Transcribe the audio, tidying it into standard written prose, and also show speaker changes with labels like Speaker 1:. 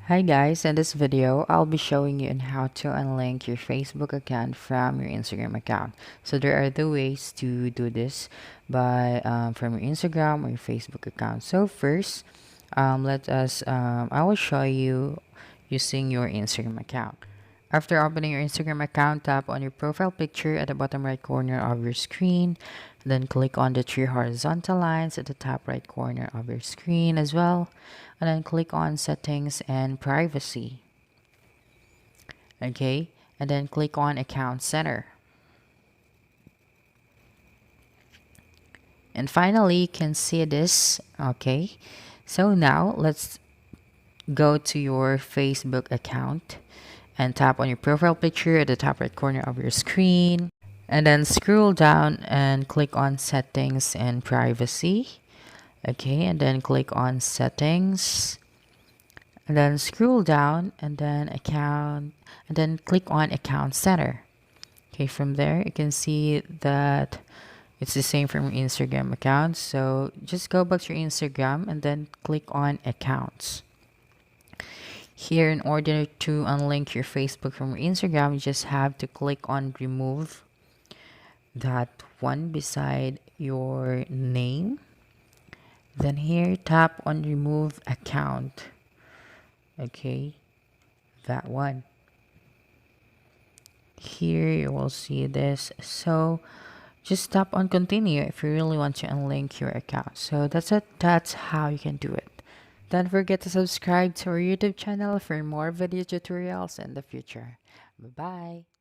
Speaker 1: Hi guys, in this video, I'll be showing you on how to unlink your Facebook account from your Instagram account. So there are the ways to do this by from your Instagram or your Facebook account. So first, I will show you using your Instagram account. After opening your Instagram account, tap on your profile picture at the bottom right corner of your screen. Then click on the three horizontal lines at the top right corner of your screen as well. And then click on settings and privacy. Okay. And then click on account center. And finally, you can see this. Okay. So now let's go to your Facebook account and tap on your profile picture at the top right corner of your screen. And then scroll down and click on settings and privacy. Okay, and then click on settings. And then scroll down and then account and then click on account center. Okay, from there you can see that it's the same from your Instagram account. So just go back to your Instagram and then click on accounts. Here, in order to unlink your Facebook from your Instagram, you just have to click on remove that one beside your name. Then here, tap on remove account. Okay, that one. Here you will see this. So just tap on continue if you really want to unlink your account. So that's it. That's how you can do it. Don't forget to subscribe to our YouTube channel for more video tutorials in the future. Bye bye.